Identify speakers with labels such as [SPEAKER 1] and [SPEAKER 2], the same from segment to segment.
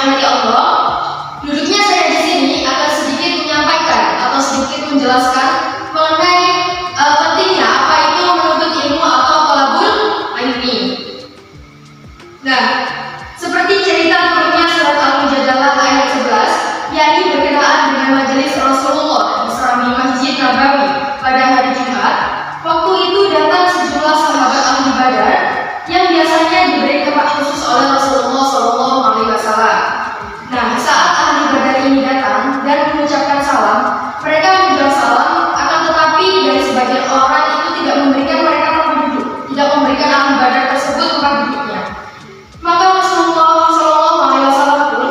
[SPEAKER 1] dirahmati Allah, duduknya saya di sini akan sedikit menyampaikan atau sedikit menjelaskan mengenai pentingnya apa itu menuntut ilmu atau thalabul ilmi. Nah, seperti cerita turunnya surat Al-Mujadalah ayat 11, yakni berkenaan dengan majelis Rasulullah di Masjid Nabawi pada hari Jumat. Waktu itu datang sejumlah sahabat ahli Badar yang biasanya diberi tempat khusus oleh Rasulullah SAW. Nah, saat ahli Badar ini datang dan mengucapkan salam, mereka menjawab salam, akan tetapi dari sebagian orang itu tidak memberikan mereka tempat duduk, tidak memberikan ahli Badar tersebut tempat duduknya. Maka Rasulullah SAW pun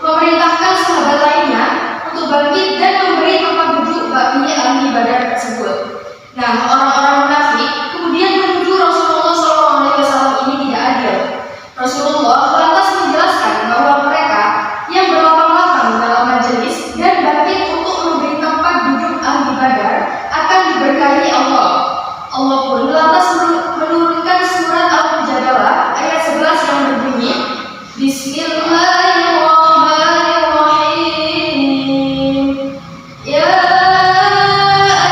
[SPEAKER 1] memerintahkan sahabat lainnya untuk bangkit dan memberi tempat duduk bagi ahli Badar tersebut. Nah, orang-orang munafik kemudian menuduh Rasulullah SAW ini tidak adil. Rasulullah lantas menjelaskan bahwa mereka yang berlapang-lapang dalam majelis dan bangkit untuk memberi tempat duduk ahli Badar akan diberkahi Allah. Allah pun lantas menurunkan surat Al-Mujadalah ayat 11 yang berbunyi, Bismillahirrahmanirrahim. Ya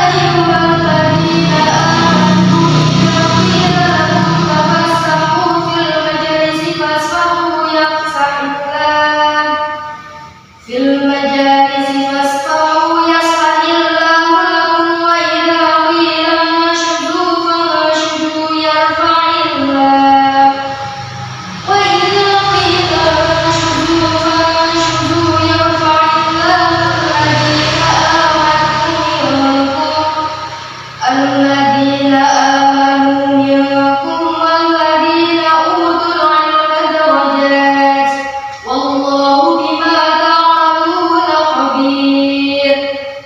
[SPEAKER 1] ayyuhalladzina amanu idza qila lakum tafassahu fil majalisi fasfahu yafsahillah. Fil majalisi fasfahu yasfahillahu lakum wa idza qila anshudhu fanshudhu yarfa'illah. Wa idza qila anshudhu fanshudhu yarfa'illahu alladhina amanu minkum walladhina utul 'ilma darajat. Wallahu bima ta'maluna khabir.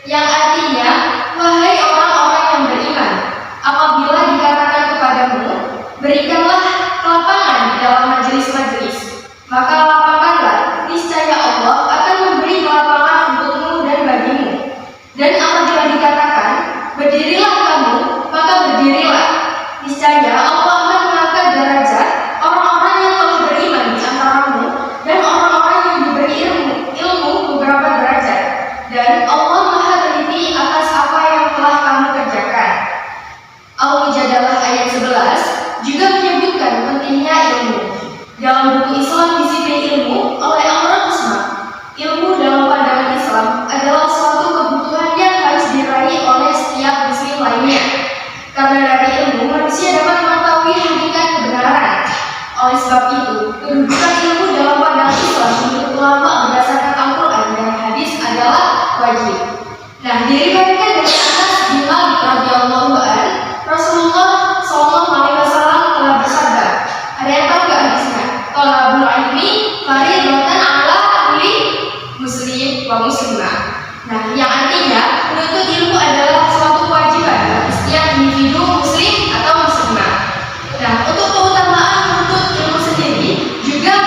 [SPEAKER 1] Yang artinya, wahai orang-orang yang beriman, apabila dikatakan kepadamu, berikanlah lapangan di dalam majelis-majelis, maka lapangkanlah, niscaya Allah akan memberi lapangan untukmu dan bagimu. Dan apabila dikatakan, berdirilah kamu, maka berdirilah, niscaya Allah akan mengangkat derajat orang-orang yang telah beriman di antaramu dan orang-orang yang diberi ilmu beberapa derajat. Dan Allah Maha teliti atas apa yang telah kamu kerjakan. Al-Mujadalah ayat 11 juga menyebutkan pentingnya ilmu. Dalam buku Islam Disiplin Ilmu oleh Al-Rahusma, ilmu dalam pandangan Islam adalah suatu kebutuhan yang harus diraih oleh setiap muslim lainnya. Karena dari ilmu manusia dapat mengetahui hakikat kebenaran. Oleh sebab itu, kedudukan ilmu dalam pandangan Islam menurut ulama berdasarkan Al-Quran dan hadis adalah wajib. Nah, diriwayatkan dari Anas bin Malik radhiyallahu anhu, Rasulullah SAW telah bersabda. Ada yang tahu nggak hadisnya? Thalabul ilmi fardhatun 'ala kulli muslim wa muslimah. Nah, yang artinya menuntut ilmu adalah suatu kewajiban bagi setiap individu muslim atau muslimah. Nah, untuk keutamaan menuntut ilmu sendiri juga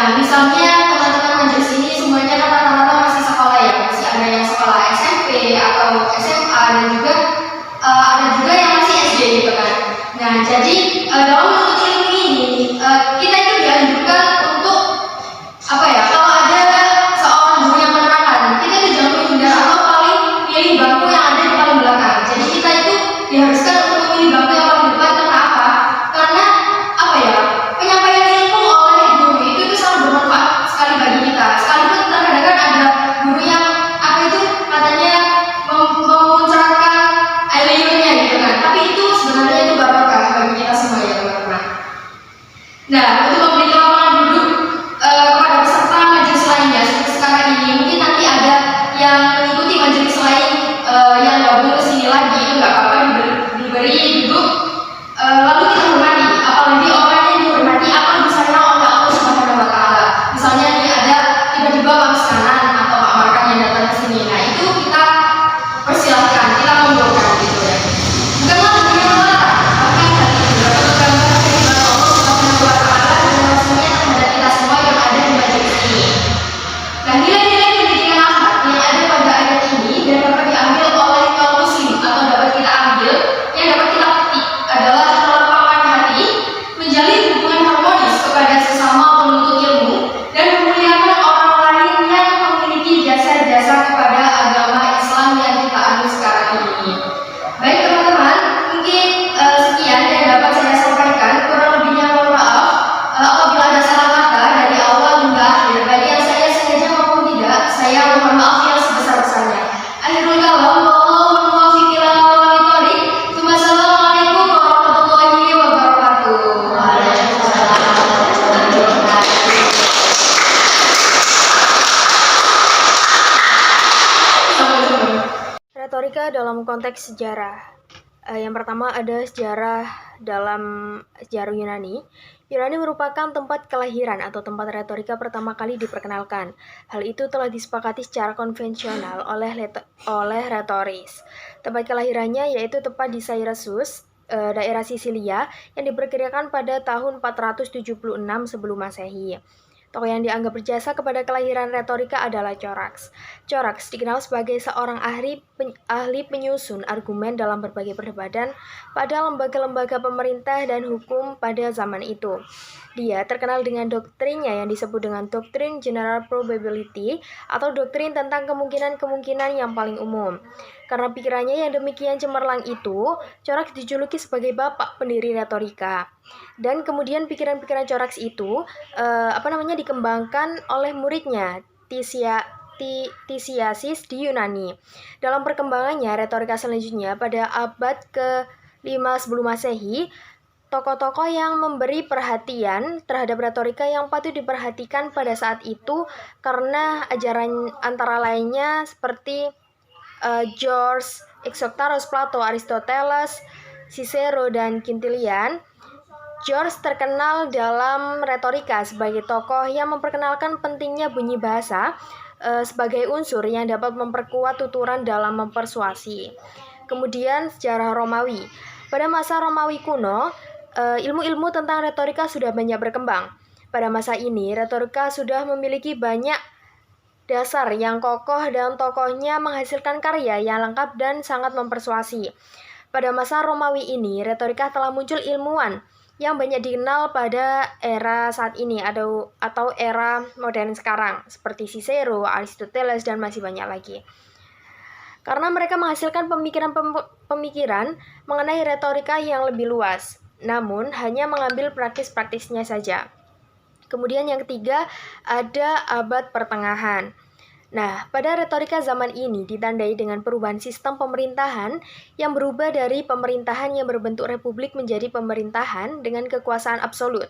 [SPEAKER 1] Nah, misalnya teman-teman majelis ini semuanya kan rata-rata masih sekolah ya, masih ada yang sekolah SMP atau SMA dan juga ada juga yang masih SD gitu kan. Nah, jadi dalam menuntut ilmu ini kita itu dianjurkan untuk apa ya? Kalau ada seorang guru yang menerangkan, kita itu jangan menghindar atau paling pilih bangku yang ada di paling belakang. Jadi kita itu diharuskan untuk memilih bangku yang paling depan. Karena apa? Karena apa ya? Penyampaian ilmu oleh guru itu sangat bermanfaat sekali bagi kita. Sekalipun terkadang kan ada guru yang apa itu katanya memuncratkan air liurnya gitu kan. Tapi itu sebenarnya itu barokah bagi kita semua ya teman-teman. Nah, untuk memberi lapangan duduk kepada peserta majelis lainnya seperti sekarang ini, mungkin nanti ada yang mengikuti majelis lain yang gabung ke sini lagi, itu nggak apa-apa diberi duduk lalu kita hormati, apalagi orang yang dihormati akan disayang oleh Allah Subhanahu wa Ta'ala. Misalnya nih ada tiba-tiba Pak Miskanan atau Pak Markan yang datang ke sini, nah itu kita persilahkan, kita monggokan gitu ya. Bukanlah dengan melarang, bahkan hal itu dapat menggambarkan kehebatan Allah Subhanahu wa Ta'ala dan Rasulnya terhadap kita semua yang ada di majelis ini. Nah, nilai-nilai pendidikan akhlak yang ada pada ayat ini dan dapat diambil oleh kaum muslim atau dapat kita ambil, yang dapat kita petik adalah melapangkan hati, menjalin hubungan harmonis kepada sesama penuntut ilmu, dan memuliakan orang lain yang memiliki jasa-jasa kepada agama Islam yang kita anut sekarang ini. Baik teman-teman, mungkin sekian yang dapat saya sampaikan. Kurang lebihnya mohon maaf apabila ada salah kata dari awal hingga akhir, baik yang saya sengaja maupun tidak, saya mohon maaf yang sebesar-besarnya. Akhirul kalam, wallahu muwaffiq ila aqwamit thoriq. Wassalamualaikum warahmatullahi wabarakatuh.
[SPEAKER 2] Retorika dalam konteks sejarah. Yang pertama ada sejarah dalam sejarah Yunani. Yunani merupakan tempat kelahiran atau tempat retorika pertama kali diperkenalkan. Hal itu telah disepakati secara konvensional oleh retoris. Tempat kelahirannya yaitu tepat di Syracuse, daerah Sisilia, yang diperkirakan pada tahun 476 sebelum Masehi. Tokoh yang dianggap berjasa kepada kelahiran retorika adalah Corax. Corax dikenal sebagai seorang ahli penyusun argumen dalam berbagai perdebatan pada lembaga-lembaga pemerintah dan hukum pada zaman itu. Dia terkenal dengan doktrinnya yang disebut dengan doktrin general probability atau doktrin tentang kemungkinan-kemungkinan yang paling umum. Karena pikirannya yang demikian cemerlang itu, Corax dijuluki sebagai bapak pendiri retorika. Dan kemudian pikiran-pikiran Corax itu dikembangkan oleh muridnya Tisiasis di Yunani. Dalam perkembangannya retorika selanjutnya pada abad ke-5 sebelum Masehi, tokoh-tokoh yang memberi perhatian terhadap retorika yang patut diperhatikan pada saat itu karena ajaran antara lainnya seperti George, Exoptaros, Plato, Aristoteles, Cicero, dan Quintilian. George terkenal dalam retorika sebagai tokoh yang memperkenalkan pentingnya bunyi bahasa sebagai unsur yang dapat memperkuat tuturan dalam mempersuasi. Kemudian sejarah Romawi. Pada masa Romawi kuno, ilmu-ilmu tentang retorika sudah banyak berkembang. Pada masa ini, retorika sudah memiliki banyak dasar yang kokoh dan tokohnya menghasilkan karya yang lengkap dan sangat mempersuasi. Pada masa Romawi ini, retorika telah muncul ilmuwan yang banyak dikenal pada era saat ini atau era modern sekarang seperti Cicero, Aristoteles, dan masih banyak lagi. Karena mereka menghasilkan pemikiran mengenai retorika yang lebih luas, namun hanya mengambil praktis-praktisnya saja. Kemudian yang ketiga ada abad pertengahan. Nah, pada retorika zaman ini ditandai dengan perubahan sistem pemerintahan yang berubah dari pemerintahan yang berbentuk republik menjadi pemerintahan dengan kekuasaan absolut.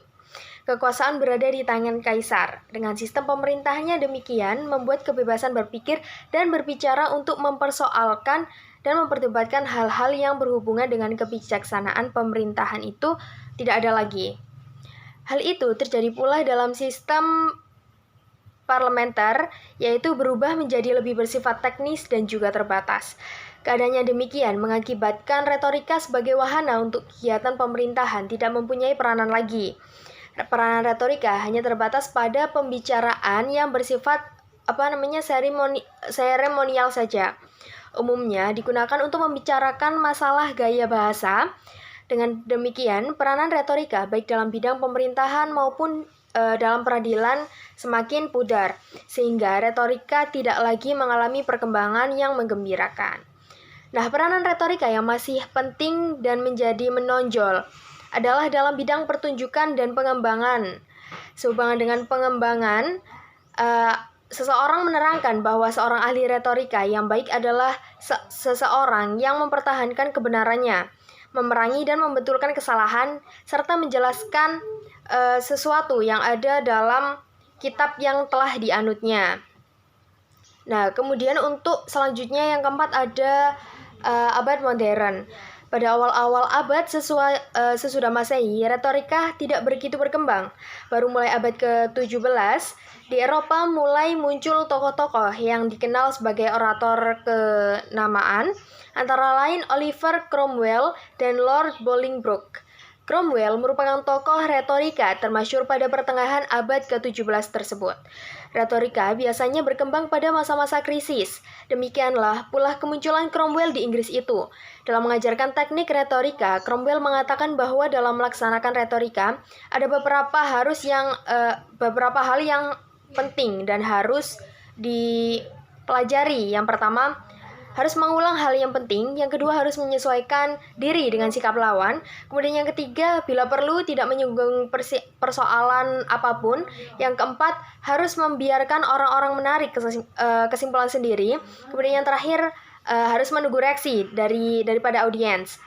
[SPEAKER 2] Kekuasaan berada di tangan kaisar. Dengan sistem pemerintahannya demikian, membuat kebebasan berpikir dan berbicara untuk mempersoalkan dan memperdebatkan hal-hal yang berhubungan dengan kebijaksanaan pemerintahan itu tidak ada lagi. Hal itu terjadi pula dalam sistem parlementer, yaitu berubah menjadi lebih bersifat teknis dan juga terbatas. Keadaannya demikian mengakibatkan retorika sebagai wahana untuk kegiatan pemerintahan tidak mempunyai peranan lagi. Peranan retorika hanya terbatas pada pembicaraan yang bersifat seremonial saja. Umumnya digunakan untuk membicarakan masalah gaya bahasa. Dengan demikian, peranan retorika baik dalam bidang pemerintahan maupun dalam peradilan semakin pudar, sehingga retorika tidak lagi mengalami perkembangan yang menggembirakan. Nah, peranan retorika yang masih penting dan menjadi menonjol adalah dalam bidang pertunjukan dan pengembangan. Sehubungan dengan pengembangan, seseorang menerangkan bahwa seorang ahli retorika yang baik adalah seseorang yang mempertahankan kebenarannya, memerangi dan membetulkan kesalahan, serta menjelaskan sesuatu yang ada dalam kitab yang telah dianutnya. Nah, kemudian untuk selanjutnya yang keempat ada abad modern. Pada awal-awal abad sesudah Masehi, retorika tidak begitu berkembang. Baru mulai abad ke-17, di Eropa mulai muncul tokoh-tokoh yang dikenal sebagai orator kenamaan, antara lain Oliver Cromwell dan Lord Bolingbroke. Cromwell merupakan tokoh retorika termasyhur pada pertengahan abad ke-17 tersebut. Retorika biasanya berkembang pada masa-masa krisis. Demikianlah pula kemunculan Cromwell di Inggris itu. Dalam mengajarkan teknik retorika, Cromwell mengatakan bahwa dalam melaksanakan retorika ada beberapa hal yang penting dan harus dipelajari. Yang pertama, harus mengulang hal yang penting. Yang kedua, harus menyesuaikan diri dengan sikap lawan. Kemudian yang ketiga, bila perlu tidak menyinggung persoalan apapun. Yang keempat, harus membiarkan orang-orang menarik kesimpulan sendiri. Kemudian yang terakhir, harus menunggu reaksi daripada audiens.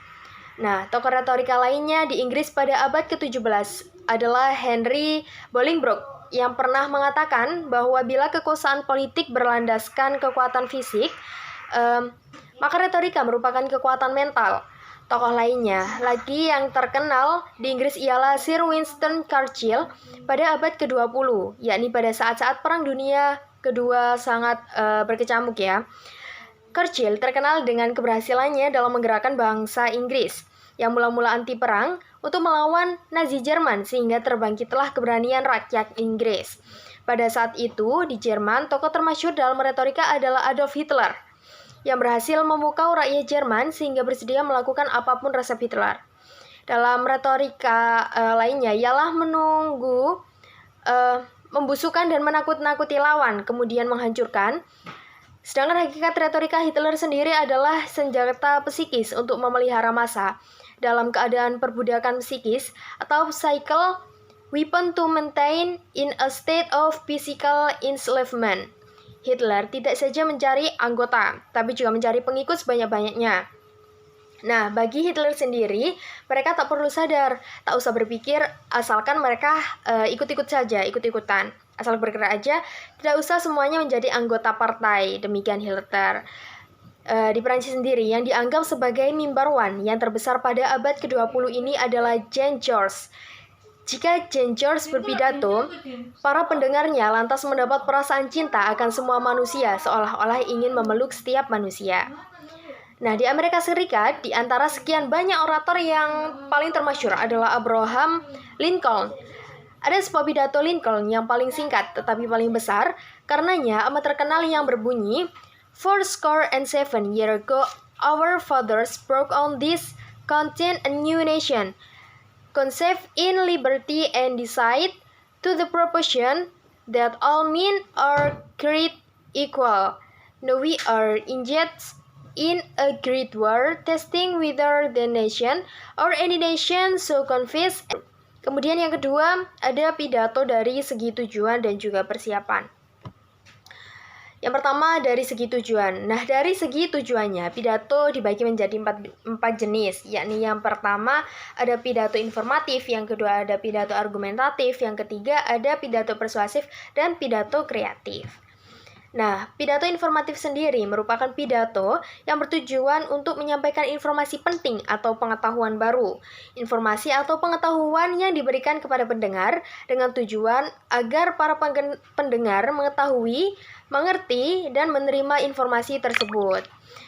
[SPEAKER 2] Nah, tokoh retorika lainnya di Inggris pada abad ke-17 adalah Henry Bolingbroke, yang pernah mengatakan bahwa bila kekuasaan politik berlandaskan kekuatan fisik, maka retorika merupakan kekuatan mental. Tokoh lainnya lagi yang terkenal di Inggris ialah Sir Winston Churchill pada abad ke-20, yakni pada saat-saat Perang Dunia Kedua sangat berkecamuk ya. Churchill terkenal dengan keberhasilannya dalam menggerakkan bangsa Inggris yang mula-mula anti perang untuk melawan Nazi Jerman, sehingga terbangkitlah keberanian rakyat Inggris. Pada saat itu di Jerman, tokoh termasyhur dalam retorika adalah Adolf Hitler, yang berhasil memukau rakyat Jerman sehingga bersedia melakukan apapun resep Hitler. Dalam retorika lainnya ialah menunggu, membusukkan dan menakut-nakuti lawan, kemudian menghancurkan. Sedangkan hakikat retorika Hitler sendiri adalah senjata psikis untuk memelihara massa dalam keadaan perbudakan psikis atau psychical weapon to maintain in a state of physical enslavement. Hitler tidak saja mencari anggota, tapi juga mencari pengikut sebanyak-banyaknya. Nah, bagi Hitler sendiri, mereka tak perlu sadar, tak usah berpikir, asalkan mereka ikut-ikutan. Asal bergerak aja, tidak usah semuanya menjadi anggota partai. Demikian Hitler. Di Perancis sendiri, yang dianggap sebagai mimbarwan yang terbesar pada abad ke-20 ini adalah Jean Georges. Jika Jean Georges berpidato, para pendengarnya lantas mendapat perasaan cinta akan semua manusia, seolah-olah ingin memeluk setiap manusia. Nah, di Amerika Serikat, di antara sekian banyak orator yang paling termasyhur adalah Abraham Lincoln. Ada sebuah pidato Lincoln yang paling singkat tetapi paling besar, karenanya amat terkenal, yang berbunyi, 87 years ago, our fathers broke on this continent a new nation, conceived in liberty and decide to the proportion that all men are created equal. Now we are engaged in a great war, testing whether the nation or any nation so confess. Kemudian yang kedua, ada pidato dari segi tujuan dan juga persiapan. Yang pertama dari segi tujuan. Nah, dari segi tujuannya, pidato dibagi menjadi empat jenis, yakni yang pertama ada pidato informatif, yang kedua ada pidato argumentatif, yang ketiga ada pidato persuasif, dan pidato kreatif. Nah, pidato informatif sendiri merupakan pidato yang bertujuan untuk menyampaikan informasi penting atau pengetahuan baru. Informasi atau pengetahuan yang diberikan kepada pendengar dengan tujuan agar para pendengar mengetahui, mengerti, dan menerima informasi tersebut.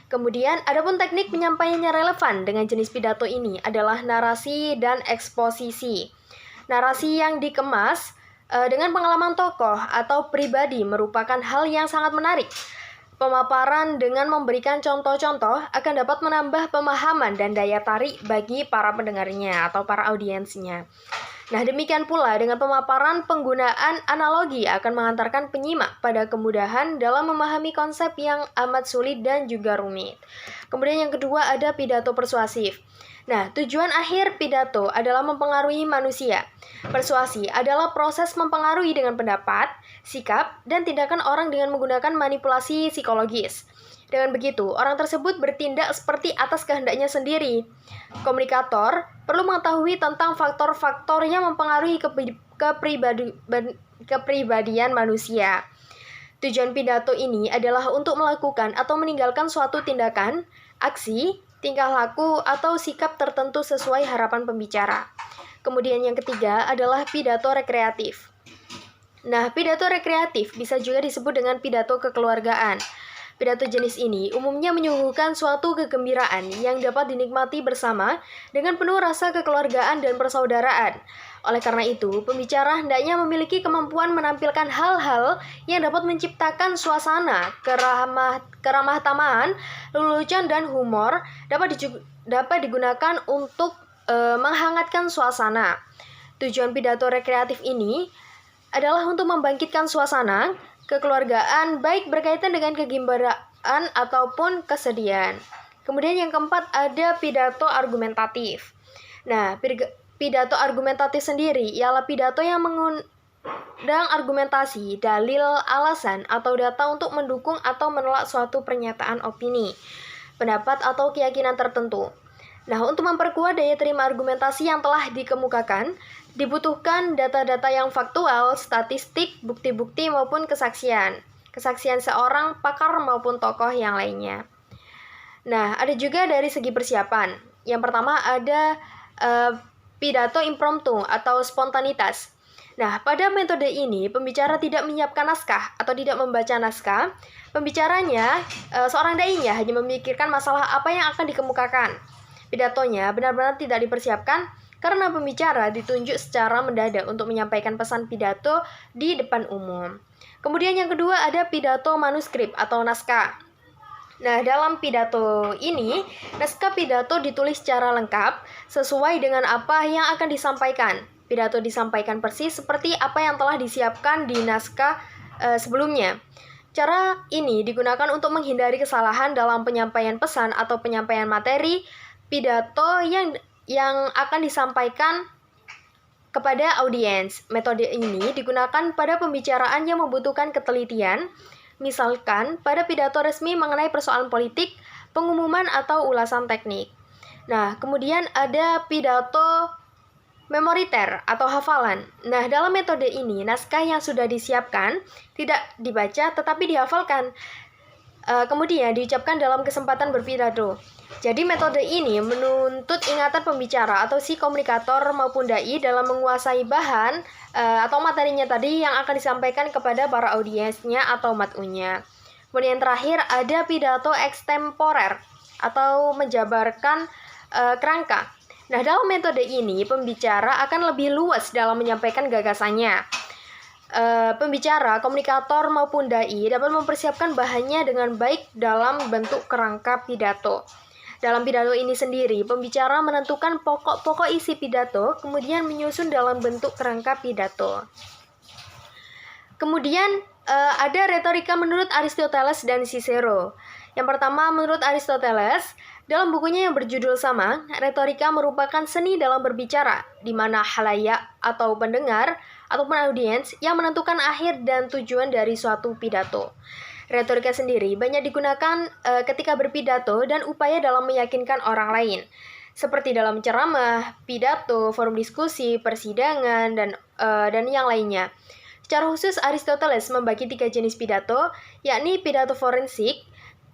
[SPEAKER 2] Kemudian, adapun teknik penyampaiannya relevan dengan jenis pidato ini adalah narasi dan eksposisi. Narasi yang dikemas dengan pengalaman tokoh atau pribadi merupakan hal yang sangat menarik. Pemaparan dengan memberikan contoh-contoh akan dapat menambah pemahaman dan daya tarik bagi para pendengarnya atau para audiensnya. Nah, demikian pula dengan pemaparan penggunaan analogi akan mengantarkan penyimak pada kemudahan dalam memahami konsep yang amat sulit dan juga rumit. Kemudian yang kedua ada pidato persuasif. Nah, tujuan akhir pidato adalah mempengaruhi manusia. Persuasi adalah proses mempengaruhi dengan pendapat, sikap, dan tindakan orang dengan menggunakan manipulasi psikologis. Dengan begitu, orang tersebut bertindak seperti atas kehendaknya sendiri. Komunikator perlu mengetahui tentang faktor-faktor yang mempengaruhi kepribadian manusia. Tujuan pidato ini adalah untuk melakukan atau meninggalkan suatu tindakan, aksi, tingkah laku, atau sikap tertentu sesuai harapan pembicara. Kemudian yang ketiga adalah pidato rekreatif. Nah, pidato rekreatif bisa juga disebut dengan pidato kekeluargaan. Pidato jenis ini umumnya menyuguhkan suatu kegembiraan yang dapat dinikmati bersama dengan penuh rasa kekeluargaan dan persaudaraan. Oleh karena itu, pembicara hendaknya memiliki kemampuan menampilkan hal-hal yang dapat menciptakan suasana keramah tamahan, lelucon, dan humor dapat digunakan untuk menghangatkan suasana. Tujuan pidato rekreatif ini adalah untuk membangkitkan suasana kekeluargaan baik berkaitan dengan kegembiraan ataupun kesedihan. Kemudian yang keempat ada pidato argumentatif. Nah, pidato argumentatif sendiri ialah pidato yang mengundang argumentasi, dalil, alasan, atau data untuk mendukung atau menolak suatu pernyataan opini, pendapat, atau keyakinan tertentu. Nah, untuk memperkuat daya terima argumentasi yang telah dikemukakan, dibutuhkan data-data yang faktual, statistik, bukti-bukti, maupun kesaksian. Kesaksian seorang pakar maupun tokoh yang lainnya. Nah, ada juga dari segi persiapan. Yang pertama ada pidato impromptu atau spontanitas. Nah, pada metode ini, pembicara tidak menyiapkan naskah atau tidak membaca naskah. Pembicaranya, seorang dai-nya hanya memikirkan masalah apa yang akan dikemukakan. Pidatonya benar-benar tidak dipersiapkan karena pembicara ditunjuk secara mendadak untuk menyampaikan pesan pidato di depan umum. Kemudian yang kedua ada pidato manuskrip atau naskah. Nah, dalam pidato ini, naskah pidato ditulis secara lengkap sesuai dengan apa yang akan disampaikan. Pidato disampaikan persis seperti apa yang telah disiapkan di naskah sebelumnya. Cara ini digunakan untuk menghindari kesalahan dalam penyampaian pesan atau penyampaian materi pidato yang akan disampaikan kepada audiens. Metode ini digunakan pada pembicaraan yang membutuhkan ketelitian, misalkan pada pidato resmi mengenai persoalan politik, pengumuman, atau ulasan teknik. Nah, kemudian ada pidato memoriter atau hafalan. Nah, dalam metode ini, naskah yang sudah disiapkan tidak dibaca tetapi dihafalkan. Kemudian diucapkan dalam kesempatan berpidato. Jadi metode ini menuntut ingatan pembicara atau si komunikator maupun dai dalam menguasai bahan atau materinya tadi yang akan disampaikan kepada para audiensnya atau mat'unya. Kemudian yang terakhir ada pidato extemporer atau menjabarkan kerangka. Nah, dalam metode ini pembicara akan lebih luas dalam menyampaikan gagasannya. Pembicara, komunikator maupun dai dapat mempersiapkan bahannya dengan baik dalam bentuk kerangka pidato. Dalam pidato ini sendiri, pembicara menentukan pokok-pokok isi pidato, kemudian menyusun dalam bentuk kerangka pidato. Kemudian ada retorika menurut Aristoteles dan Cicero. Yang pertama, menurut Aristoteles, dalam bukunya yang berjudul sama, retorika merupakan seni dalam berbicara, di mana halayak atau pendengar ataupun audiens yang menentukan akhir dan tujuan dari suatu pidato. Retorika sendiri banyak digunakan ketika berpidato dan upaya dalam meyakinkan orang lain, seperti dalam ceramah, pidato, forum diskusi, persidangan, dan yang lainnya. Secara khusus, Aristoteles membagi 3 jenis pidato, yakni pidato forensik,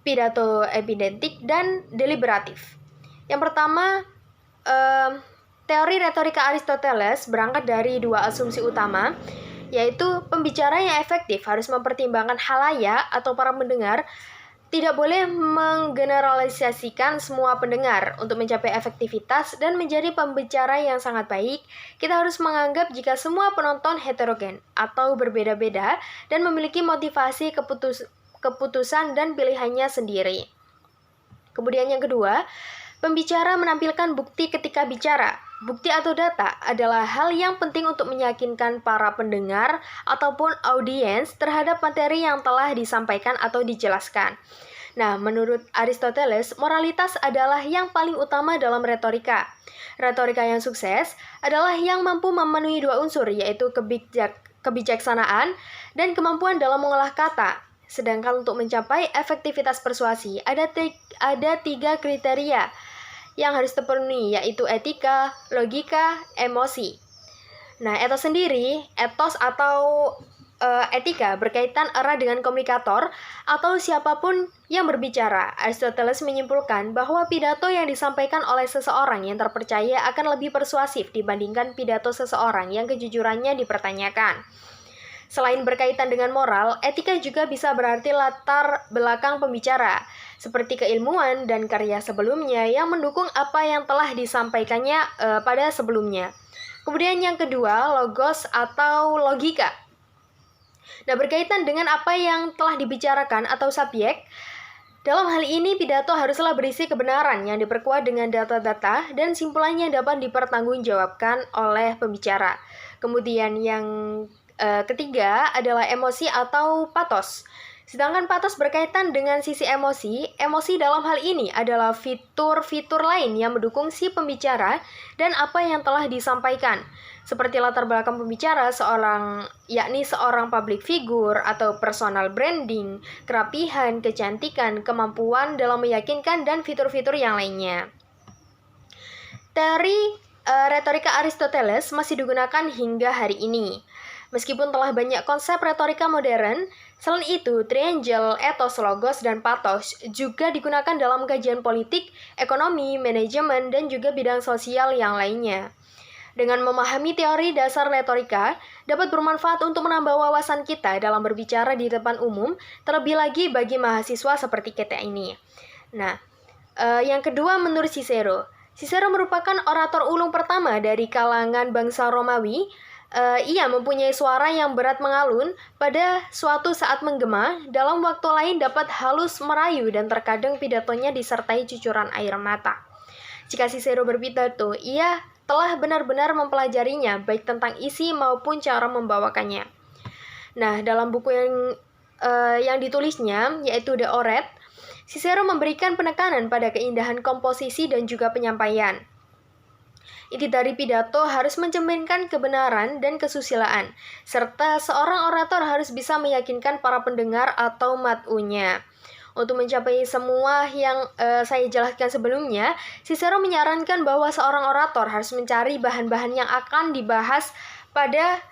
[SPEAKER 2] pidato epidetik, dan deliberatif. Yang pertama, teori retorika Aristoteles berangkat dari 2 asumsi utama, yaitu pembicara yang efektif harus mempertimbangkan halayak atau para mendengar tidak boleh menggeneralisasikan semua pendengar. Untuk mencapai efektivitas dan menjadi pembicara yang sangat baik, kita harus menganggap jika semua penonton heterogen atau berbeda-beda dan memiliki motivasi keputusan dan pilihannya sendiri. Kemudian yang kedua, pembicara menampilkan bukti ketika bicara. Bukti atau data adalah hal yang penting untuk meyakinkan para pendengar ataupun audiens terhadap materi yang telah disampaikan atau dijelaskan. Nah, menurut Aristoteles, moralitas adalah yang paling utama dalam retorika. Retorika yang sukses adalah yang mampu memenuhi dua unsur, yaitu kebijaksanaan dan kemampuan dalam mengolah kata. Sedangkan untuk mencapai efektivitas persuasi, ada tiga kriteria yang harus terpenuhi, yaitu etika, logika, emosi. Nah, etos sendiri, etos atau etika berkaitan erat dengan komunikator atau siapapun yang berbicara. Aristoteles menyimpulkan bahwa pidato yang disampaikan oleh seseorang yang terpercaya akan lebih persuasif dibandingkan pidato seseorang yang kejujurannya dipertanyakan. Selain berkaitan dengan moral, etika juga bisa berarti latar belakang pembicara, seperti keilmuan dan karya sebelumnya yang mendukung apa yang telah disampaikannya pada sebelumnya. Kemudian yang kedua, logos atau logika. Nah, berkaitan dengan apa yang telah dibicarakan atau subjek, dalam hal ini pidato haruslah berisi kebenaran yang diperkuat dengan data-data dan simpulannya dapat dipertanggungjawabkan oleh pembicara. Kemudian yang ketiga adalah emosi atau patos. Sedangkan patos berkaitan dengan sisi emosi. Emosi dalam hal ini adalah fitur-fitur lain yang mendukung si pembicara dan apa yang telah disampaikan. Seperti latar belakang pembicara yakni seorang public figure atau personal branding, kerapihan, kecantikan, kemampuan dalam meyakinkan, dan fitur-fitur yang lainnya. Teori retorika Aristoteles masih digunakan hingga hari ini. Meskipun telah banyak konsep retorika modern, selain itu, triangle, etos, logos, dan patos juga digunakan dalam kajian politik, ekonomi, manajemen, dan juga bidang sosial yang lainnya. Dengan memahami teori dasar retorika, dapat bermanfaat untuk menambah wawasan kita dalam berbicara di depan umum, terlebih lagi bagi mahasiswa seperti kita ini. Nah, yang kedua menurut Cicero. Cicero merupakan orator ulung pertama dari kalangan bangsa Romawi. Ia mempunyai suara yang berat mengalun, pada suatu saat menggema, dalam waktu lain dapat halus merayu dan terkadang pidatonya disertai cucuran air mata. Jika Cicero berpidato, ia telah benar-benar mempelajarinya, baik tentang isi maupun cara membawakannya. Nah, dalam buku yang ditulisnya, yaitu De Orat, Cicero memberikan penekanan pada keindahan komposisi dan juga penyampaian. Inti dari pidato harus mencerminkan kebenaran dan kesusilaan, serta seorang orator harus bisa meyakinkan para pendengar atau mat'unya. Untuk mencapai semua yang saya jelaskan sebelumnya, Cicero menyarankan bahwa seorang orator harus mencari bahan-bahan yang akan dibahas pada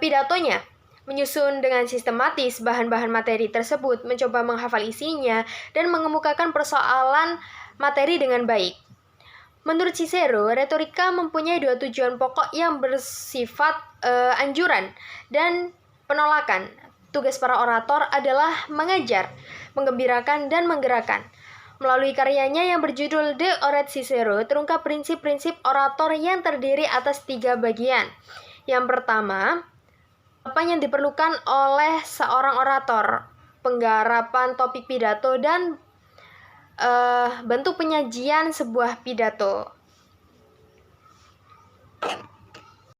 [SPEAKER 2] pidatonya, menyusun dengan sistematis bahan-bahan materi tersebut, mencoba menghafal isinya, dan mengemukakan persoalan materi dengan baik. Menurut Cicero, retorika mempunyai dua tujuan pokok yang bersifat anjuran dan penolakan. Tugas para orator adalah mengajar, menggembirakan, dan menggerakkan. Melalui karyanya yang berjudul De Orat Cicero, terungkap prinsip-prinsip orator yang terdiri atas 3 bagian. Yang pertama, apa yang diperlukan oleh seorang orator, penggarapan topik pidato, dan bentuk penyajian sebuah pidato.